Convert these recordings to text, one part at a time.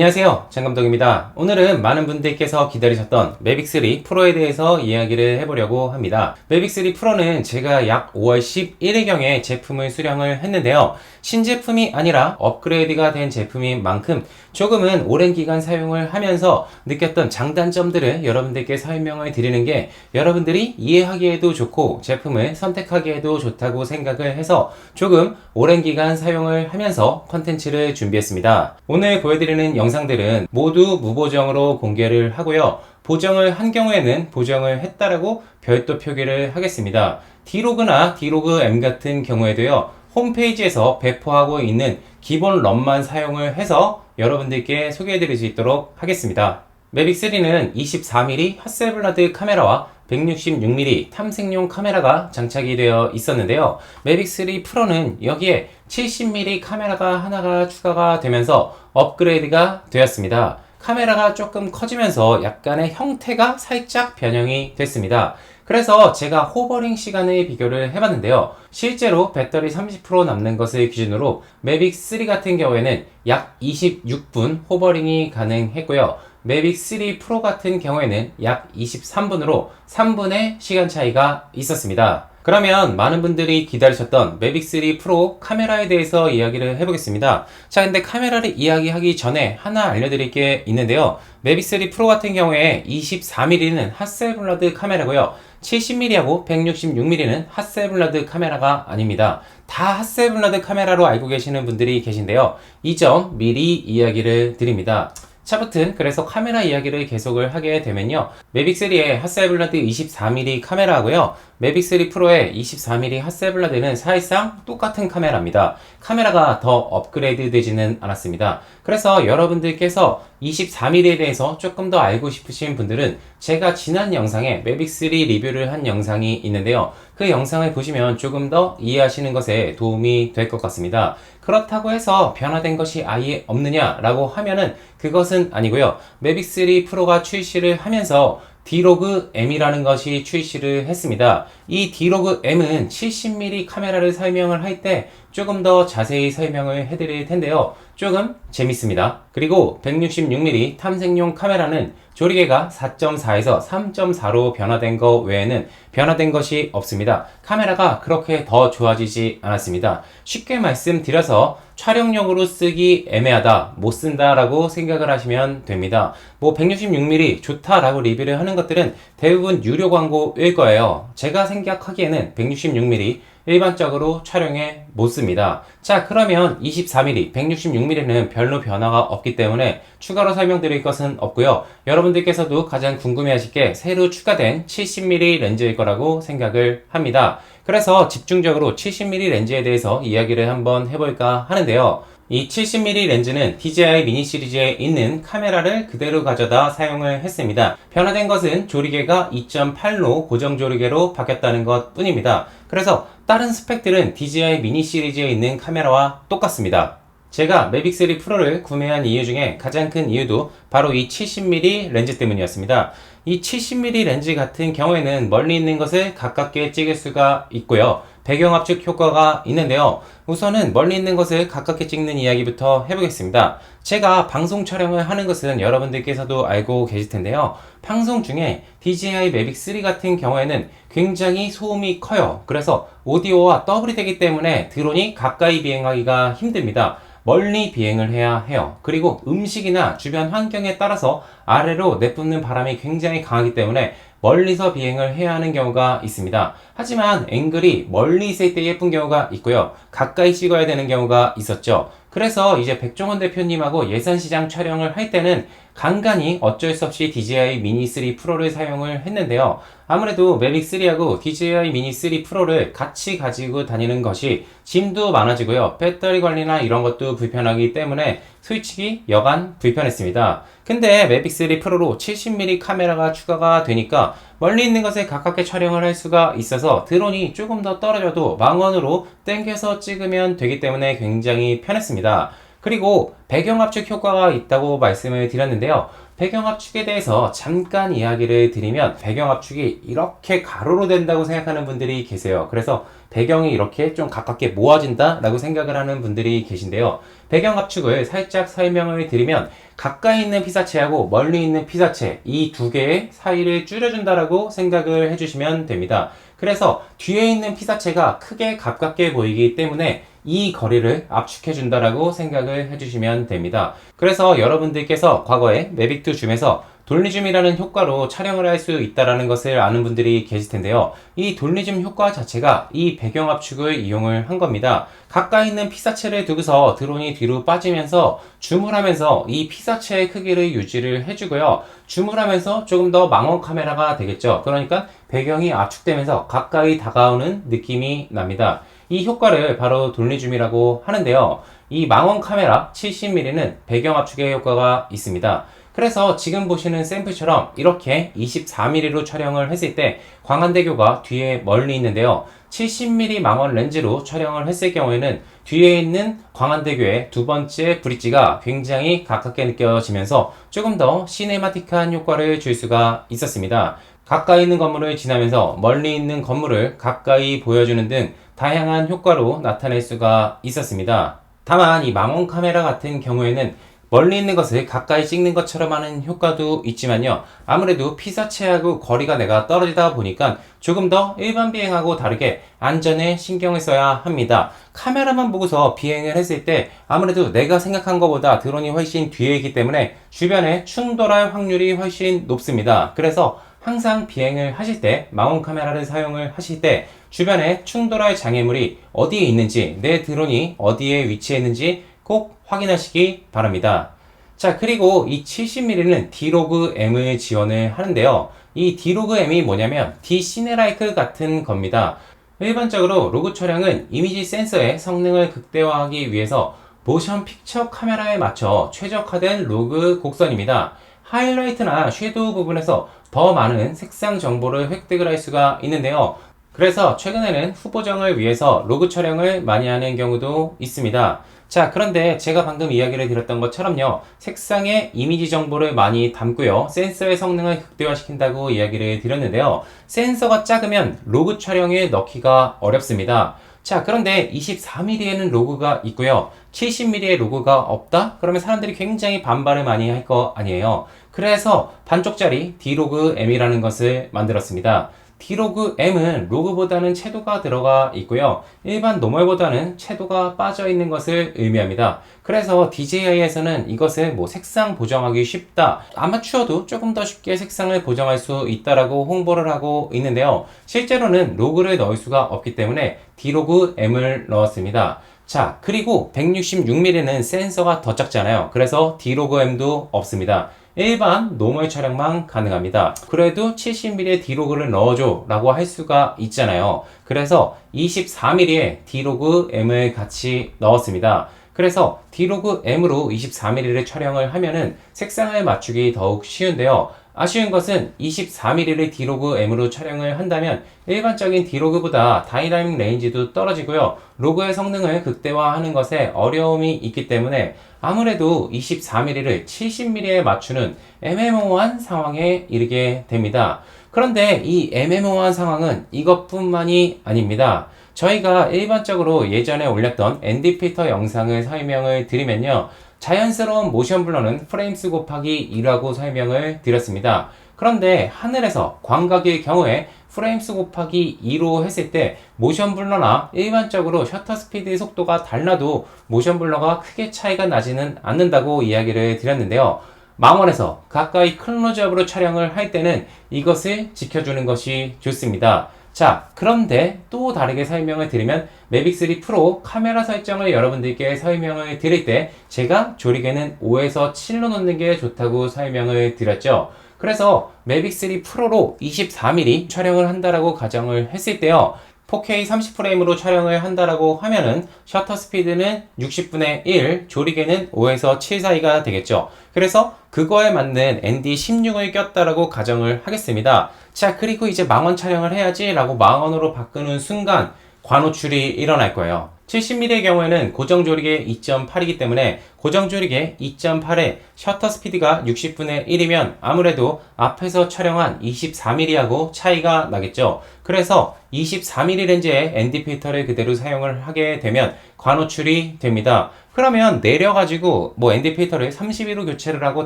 안녕하세요, 장감독입니다. 오늘은 많은 분들께서 기다리셨던 매빅3 프로에 대해서 이야기를 해보려고 합니다. 매빅3 프로는 제가 약 5월 11일경에 제품을 수령을 했는데요. 신제품이 아니라 업그레이드가 된 제품인 만큼 조금은 오랜 기간 사용을 하면서 느꼈던 장단점들을 여러분들께 설명을 드리는 게 여러분들이 이해하기에도 좋고 제품을 선택하기에도 좋다고 생각을 해서 조금 오랜 기간 사용을 하면서 컨텐츠를 준비했습니다. 오늘 보여드리는 영상들은 모두 무보정으로 공개를 하고요. 보정을 한 경우에는 보정을 했다라고 별도 표기를 하겠습니다. 디로그나 디로그 M 같은 경우에도요. 홈페이지에서 배포하고 있는 기본 럼만 사용을 해서 여러분들께 소개해드릴 수 있도록 하겠습니다. 매빅3는 24mm 핫셀블라드 카메라와 166mm 탐색용 카메라가 장착이 되어 있었는데요. 매빅3 프로는 여기에 70mm 카메라가 하나가 추가가 되면서 업그레이드가 되었습니다. 카메라가 조금 커지면서 약간의 형태가 살짝 변형이 됐습니다. 그래서 제가 호버링 시간을 비교를 해봤는데요. 실제로 배터리 30% 남는 것을 기준으로 매빅3 같은 경우에는 약 26분 호버링이 가능했고요. 매빅3 프로 같은 경우에는 약 23분으로 3분의 시간 차이가 있었습니다. 그러면 많은 분들이 기다리셨던 매빅3 프로 카메라에 대해서 이야기를 해보겠습니다. 자, 근데 카메라를 이야기하기 전에 하나 알려드릴 게 있는데요. 매빅3 프로 같은 경우에 24mm는 핫셀블라드 카메라고요. 70mm하고 166mm는 핫셀블라드 카메라가 아닙니다. 다 핫셀블라드 카메라로 알고 계시는 분들이 계신데요. 이 점 미리 이야기를 드립니다. 차부튼 그래서 카메라 이야기를 계속을 하게 되면요. 매빅3의 핫셀블라드 24mm 카메라고요. 매빅3 프로의 24mm 핫셀블라드는 사실상 똑같은 카메라입니다. 카메라가 더 업그레이드 되지는 않았습니다. 그래서 여러분들께서 24mm에 대해서 조금 더 알고 싶으신 분들은 제가 지난 영상에 매빅3 리뷰를 한 영상이 있는데요. 그 영상을 보시면 조금 더 이해하시는 것에 도움이 될 것 같습니다. 그렇다고 해서 변화된 것이 아예 없느냐라고 하면은 그것은 아니고요. 매빅3 프로가 출시를 하면서 디로그 M이라는 것이 출시를 했습니다. 이 디로그 M은 70mm 카메라를 설명을 할 때 조금 더 자세히 설명을 해드릴 텐데요. 조금 재밌습니다. 그리고 166mm 탐색용 카메라는 조리개가 4.4에서 3.4로 변화된 것 외에는 변화된 것이 없습니다. 카메라가 그렇게 더 좋아지지 않았습니다. 쉽게 말씀드려서 촬영용으로 쓰기 애매하다, 못 쓴다 라고 생각을 하시면 됩니다. 166mm 좋다라고 리뷰를 하는 것들은 대부분 유료 광고일 거예요. 제가 생각하기에는 166mm 일반적으로 촬영에 못 씁니다. 자, 그러면 24mm, 166mm는 별로 변화가 없기 때문에 추가로 설명드릴 것은 없고요. 여러분들께서도 가장 궁금해하실 게 새로 추가된 70mm 렌즈일 거라고 생각을 합니다. 그래서 집중적으로 70mm 렌즈에 대해서 이야기를 한번 해볼까 하는데요. 이 70mm 렌즈는 DJI 미니 시리즈에 있는 카메라를 그대로 가져다 사용을 했습니다. 변화된 것은 조리개가 2.8로 고정 조리개로 바뀌었다는 것 뿐입니다. 그래서 다른 스펙들은 DJI 미니 시리즈에 있는 카메라와 똑같습니다. 제가 매빅3 프로를 구매한 이유 중에 가장 큰 이유도 바로 이 70mm 렌즈 때문이었습니다. 이 70mm 렌즈 같은 경우에는 멀리 있는 것을 가깝게 찍을 수가 있고요. 배경 압축 효과가 있는데요. 우선은 멀리 있는 것을 가깝게 찍는 이야기부터 해보겠습니다. 제가 방송 촬영을 하는 것은 여러분들께서도 알고 계실 텐데요. 방송 중에 DJI 매빅3 같은 경우에는 굉장히 소음이 커요. 그래서 오디오와 더블이 되기 때문에 드론이 가까이 비행하기가 힘듭니다. 멀리 비행을 해야 해요. 그리고 음식이나 주변 환경에 따라서 아래로 내뿜는 바람이 굉장히 강하기 때문에 멀리서 비행을 해야 하는 경우가 있습니다. 하지만 앵글이 멀리 있을 때 예쁜 경우가 있고요. 가까이 찍어야 되는 경우가 있었죠. 그래서 이제 백종원 대표님하고 예산시장 촬영을 할 때는 간간히 어쩔 수 없이 DJI 미니 3 프로를 사용을 했는데요. 아무래도 매빅3하고 DJI 미니 3 프로를 같이 가지고 다니는 것이 짐도 많아지고요. 배터리 관리나 이런 것도 불편하기 때문에 솔직히 여간 불편했습니다. 근데 매빅3 프로로 70mm 카메라가 추가가 되니까 멀리 있는 것에 가깝게 촬영을 할 수가 있어서 드론이 조금 더 떨어져도 망원으로 당겨서 찍으면 되기 때문에 굉장히 편했습니다. 그리고 배경 압축 효과가 있다고 말씀을 드렸는데요. 배경 압축에 대해서 잠깐 이야기를 드리면 배경 압축이 이렇게 가로로 된다고 생각하는 분들이 계세요. 그래서 배경이 이렇게 좀 가깝게 모아진다 라고 생각을 하는 분들이 계신데요. 배경 압축을 살짝 설명을 드리면 가까이 있는 피사체하고 멀리 있는 피사체 이 두 개의 사이를 줄여준다라고 생각을 해주시면 됩니다. 그래서 뒤에 있는 피사체가 크게 가깝게 보이기 때문에 이 거리를 압축해준다라고 생각을 해주시면 됩니다. 그래서 여러분들께서 과거에 매빅2 줌에서 돌리줌이라는 효과로 촬영을 할 수 있다는 것을 아는 분들이 계실 텐데요. 이 돌리줌 효과 자체가 이 배경 압축을 이용을 한 겁니다. 가까이 있는 피사체를 두고서 드론이 뒤로 빠지면서 줌을 하면서 이 피사체의 크기를 유지를 해주고요. 줌을 하면서 조금 더 망원 카메라가 되겠죠. 그러니까 배경이 압축되면서 가까이 다가오는 느낌이 납니다. 이 효과를 바로 돌리줌이라고 하는데요. 이 망원 카메라 70mm는 배경 압축의 효과가 있습니다. 그래서 지금 보시는 샘플처럼 이렇게 24mm로 촬영을 했을 때 광안대교가 뒤에 멀리 있는데요. 70mm 망원 렌즈로 촬영을 했을 경우에는 뒤에 있는 광안대교의 두 번째 브릿지가 굉장히 가깝게 느껴지면서 조금 더 시네마틱한 효과를 줄 수가 있었습니다. 가까이 있는 건물을 지나면서 멀리 있는 건물을 가까이 보여주는 등 다양한 효과로 나타낼 수가 있었습니다. 다만 이 망원 카메라 같은 경우에는 멀리 있는 것을 가까이 찍는 것처럼 하는 효과도 있지만요. 아무래도 피사체하고 거리가 내가 떨어지다 보니까 조금 더 일반 비행하고 다르게 안전에 신경을 써야 합니다. 카메라만 보고서 비행을 했을 때 아무래도 내가 생각한 것보다 드론이 훨씬 뒤에 있기 때문에 주변에 충돌할 확률이 훨씬 높습니다. 그래서 항상 비행을 하실 때 망원 카메라를 사용을 하실 때 주변에 충돌할 장애물이 어디에 있는지 내 드론이 어디에 위치했는지 꼭 확인하시기 바랍니다. 자, 그리고 이 70mm는 D-Log-M을 지원을 하는데요. 이 D-Log-M이 뭐냐면 D-Cinelike 같은 겁니다. 일반적으로 로그 촬영은 이미지 센서의 성능을 극대화하기 위해서 모션 픽처 카메라에 맞춰 최적화된 로그 곡선입니다. 하이라이트나 섀도우 부분에서 더 많은 색상 정보를 획득을 할 수가 있는데요. 그래서 최근에는 후보정을 위해서 로그 촬영을 많이 하는 경우도 있습니다. 자, 그런데 제가 방금 이야기를 드렸던 것처럼요. 색상의 이미지 정보를 많이 담고요. 센서의 성능을 극대화시킨다고 이야기를 드렸는데요. 센서가 작으면 로그 촬영에 넣기가 어렵습니다. 자, 그런데 24mm에는 로그가 있고요. 70mm의 로그가 없다? 그러면 사람들이 굉장히 반발을 많이 할 거 아니에요. 그래서 반쪽짜리 D-Log-M이라는 것을 만들었습니다. D-Log-M은 로그보다는 채도가 들어가 있고요. 일반 노멀보다는 채도가 빠져 있는 것을 의미합니다. 그래서 DJI에서는 이것을 색상 보정하기 쉽다. 아마추어도 조금 더 쉽게 색상을 보정할 수 있다라고 홍보를 하고 있는데요. 실제로는 로그를 넣을 수가 없기 때문에 D-Log-M을 넣었습니다. 자, 그리고 166mm는 센서가 더 작잖아요. 그래서 D-Log-M도 없습니다. 일반 노멀 촬영만 가능합니다. 그래도 70mm의 D-Log를 넣어줘 라고 할 수가 있잖아요. 그래서 24mm의 D-Log-M을 같이 넣었습니다. 그래서 D-Log-M으로 24mm를 촬영을 하면은 색상을 맞추기 더욱 쉬운데요. 아쉬운 것은 24mm를 D-Log-M으로 촬영을 한다면 일반적인 D-Log보다 다이나믹 레인지도 떨어지고요. 로그의 성능을 극대화하는 것에 어려움이 있기 때문에 아무래도 24mm를 70mm에 맞추는 애매모호한 상황에 이르게 됩니다. 그런데 이 애매모호한 상황은 이것뿐만이 아닙니다. 저희가 일반적으로 예전에 올렸던 ND 필터 영상을 설명을 드리면요. 자연스러운 모션 블러는 프레임수 곱하기 2라고 설명을 드렸습니다. 그런데 하늘에서 광각일 경우에 프레임수 곱하기 2로 했을 때 모션 블러나 일반적으로 셔터 스피드의 속도가 달라도 모션 블러가 크게 차이가 나지는 않는다고 이야기를 드렸는데요. 망원에서 가까이 클로즈업으로 촬영을 할 때는 이것을 지켜주는 것이 좋습니다. 자, 그런데 또 다르게 설명을 드리면 매빅3 프로 카메라 설정을 여러분들께 설명을 드릴 때 제가 조리개는 5에서 7로 놓는 게 좋다고 설명을 드렸죠. 그래서 매빅3 프로로 24mm 촬영을 한다라고 가정을 했을 때요. 4K 30프레임으로 촬영을 한다라고 하면은 셔터 스피드는 60분의 1, 조리개는 5에서 7 사이가 되겠죠. 그래서 그거에 맞는 ND16을 꼈다라고 가정을 하겠습니다. 자, 그리고 이제 망원 촬영을 해야지 라고 망원으로 바꾸는 순간 과노출이 일어날 거예요. 70mm의 경우에는 고정조리개 2.8이기 때문에 고정조리개 2.8에 셔터 스피드가 60분의 1이면 아무래도 앞에서 촬영한 24mm하고 차이가 나겠죠. 그래서 24mm 렌즈의 ND 필터를 그대로 사용을 하게 되면 과노출이 됩니다. 그러면 내려가지고 ND 필터를 32로 교체를 하고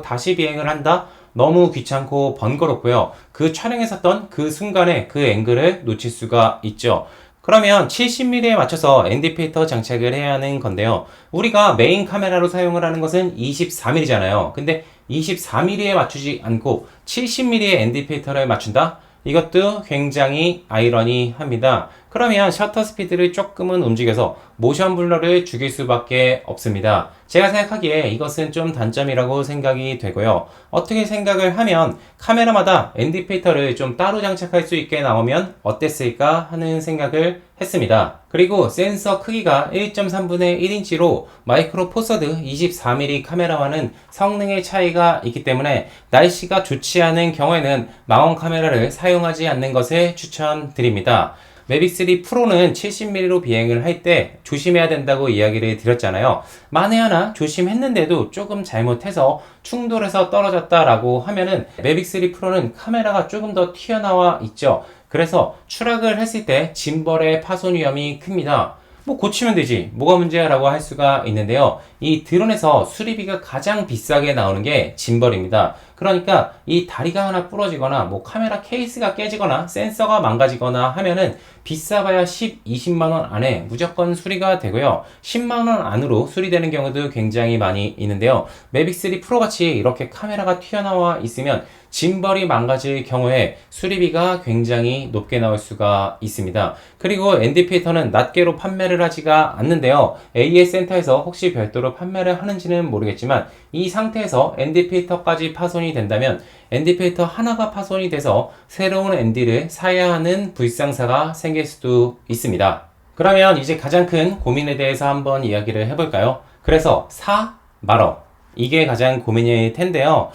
다시 비행을 한다? 너무 귀찮고 번거롭고요. 그 촬영했었던 그 순간에 그 앵글을 놓칠 수가 있죠. 그러면 70mm에 맞춰서 ND 필터 장착을 해야 하는 건데요. 우리가 메인 카메라로 사용을 하는 것은 24mm잖아요. 근데 24mm에 맞추지 않고 70mm의 ND 필터를 맞춘다? 이것도 굉장히 아이러니합니다. 그러면 셔터 스피드를 조금은 움직여서 모션 블러를 죽일 수밖에 없습니다. 제가 생각하기에 이것은 좀 단점이라고 생각이 되고요. 어떻게 생각을 하면 카메라마다 ND 필터를 좀 따로 장착할 수 있게 나오면 어땠을까 하는 생각을 했습니다. 그리고 센서 크기가 1.3분의 1인치로 마이크로 포서드 24mm 카메라와는 성능의 차이가 있기 때문에 날씨가 좋지 않은 경우에는 망원 카메라를 사용하지 않는 것을 추천드립니다. 매빅3 프로는 70mm로 비행을 할 때 조심해야 된다고 이야기를 드렸잖아요. 만에 하나 조심했는데도 조금 잘못해서 충돌해서 떨어졌다라고 하면은 매빅3 프로는 카메라가 조금 더 튀어나와 있죠. 그래서 추락을 했을 때 짐벌의 파손 위험이 큽니다. 고치면 되지. 뭐가 문제야? 라고 할 수가 있는데요. 이 드론에서 수리비가 가장 비싸게 나오는 게 짐벌입니다. 그러니까 이 다리가 하나 부러지거나 카메라 케이스가 깨지거나 센서가 망가지거나 하면은 비싸봐야 10, 20만원 안에 무조건 수리가 되고요. 10만원 안으로 수리되는 경우도 굉장히 많이 있는데요. 매빅3 프로 같이 이렇게 카메라가 튀어나와 있으면 짐벌이 망가질 경우에 수리비가 굉장히 높게 나올 수가 있습니다. 그리고 ND 필터는 낱개로 판매를 하지가 않는데요. AS 센터에서 혹시 별도로 판매를 하는지는 모르겠지만 이 상태에서 ND 필터까지 파손이 된다면 ND 필터 하나가 파손이 돼서 새로운 ND를 사야 하는 불상사가 생길 수도 있습니다. 그러면 이제 가장 큰 고민에 대해서 한번 이야기를 해볼까요? 그래서 사 말어. 이게 가장 고민일 텐데요.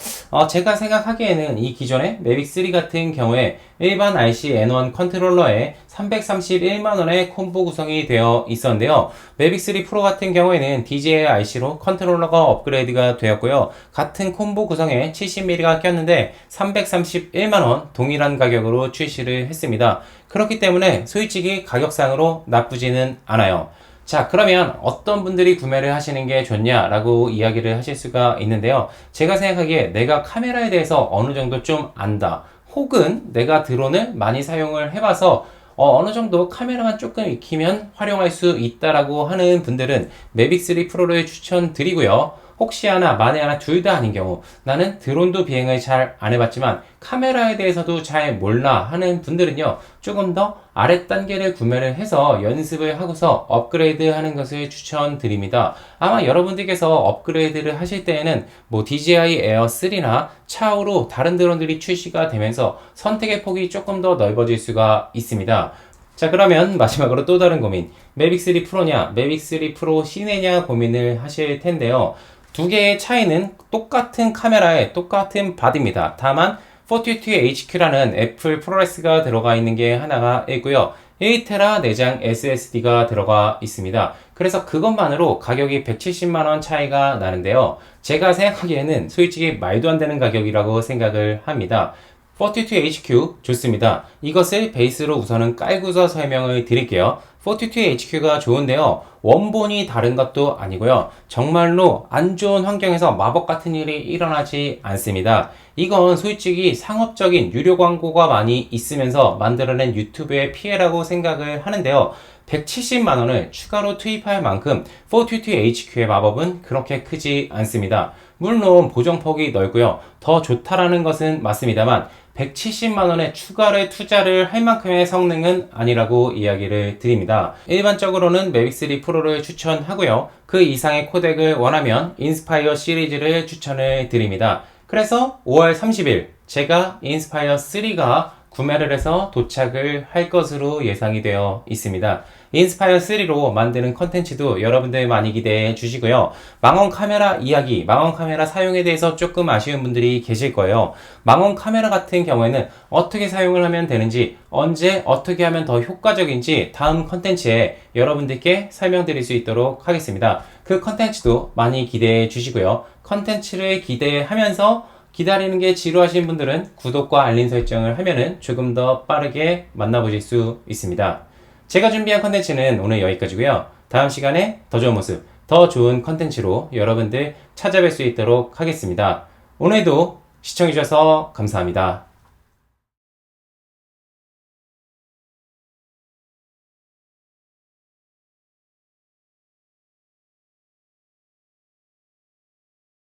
제가 생각하기에는 이 기존의 매빅3 같은 경우에 일반 RC N1 컨트롤러에 331만원의 콤보 구성이 되어 있었는데요. 매빅3 프로 같은 경우에는 DJI RC로 컨트롤러가 업그레이드가 되었고요. 같은 콤보 구성에 70mm가 꼈는데 331만원 동일한 가격으로 출시를 했습니다. 그렇기 때문에 솔직히 가격상으로 나쁘지는 않아요. 자, 그러면 어떤 분들이 구매를 하시는 게 좋냐라고 이야기를 하실 수가 있는데요. 제가 생각하기에 내가 카메라에 대해서 어느 정도 좀 안다. 혹은 내가 드론을 많이 사용을 해봐서 어느 정도 카메라만 조금 익히면 활용할 수 있다라고 하는 분들은 매빅3 프로를 추천드리고요. 혹시 하나, 만에 하나 둘 다 아닌 경우 나는 드론도 비행을 잘 안 해봤지만 카메라에 대해서도 잘 몰라 하는 분들은요. 조금 더 아래 단계를 구매를 해서 연습을 하고서 업그레이드 하는 것을 추천드립니다. 아마 여러분들께서 업그레이드를 하실 때에는 DJI Air 3나 차후로 다른 드론들이 출시가 되면서 선택의 폭이 조금 더 넓어질 수가 있습니다. 자, 그러면 마지막으로 또 다른 고민. 매빅3 프로냐, 매빅3 프로 시내냐 고민을 하실 텐데요. 두 개의 차이는 똑같은 카메라에 똑같은 바디입니다. 다만 42HQ라는 애플 프로레스가 들어가 있는 게 하나가 있고요. 1테라 내장 SSD가 들어가 있습니다. 그래서 그것만으로 가격이 170만원 차이가 나는데요. 제가 생각하기에는 솔직히 말도 안 되는 가격이라고 생각을 합니다. 42HQ 좋습니다. 이것을 베이스로 우선은 깔고서 설명을 드릴게요. 42HQ가 좋은데요. 원본이 다른 것도 아니고요. 정말로 안 좋은 환경에서 마법 같은 일이 일어나지 않습니다. 이건 솔직히 상업적인 유료 광고가 많이 있으면서 만들어낸 유튜브의 피해라고 생각을 하는데요. 170만원을 추가로 투입할 만큼 42HQ의 마법은 그렇게 크지 않습니다. 물론 보정폭이 넓고요. 더 좋다라는 것은 맞습니다만 170만원의 추가를 투자를 할 만큼의 성능은 아니라고 이야기를 드립니다. 일반적으로는 매빅3 프로를 추천하고요. 그 이상의 코덱을 원하면 인스파이어 시리즈를 추천을 드립니다. 그래서 5월 30일 제가 인스파이어 3가 구매를 해서 도착을 할 것으로 예상이 되어 있습니다. 인스파이어 3로 만드는 컨텐츠도 여러분들 많이 기대해 주시고요. 망원 카메라 이야기, 망원 카메라 사용에 대해서 조금 아쉬운 분들이 계실 거예요. 망원 카메라 같은 경우에는 어떻게 사용을 하면 되는지, 언제 어떻게 하면 더 효과적인지 다음 컨텐츠에 여러분들께 설명드릴 수 있도록 하겠습니다. 그 컨텐츠도 많이 기대해 주시고요. 컨텐츠를 기대하면서 기다리는 게 지루하신 분들은 구독과 알림 설정을 하면은 조금 더 빠르게 만나보실 수 있습니다. 제가 준비한 컨텐츠는 오늘 여기까지고요. 다음 시간에 더 좋은 모습, 더 좋은 컨텐츠로 여러분들 찾아뵐 수 있도록 하겠습니다. 오늘도 시청해주셔서 감사합니다.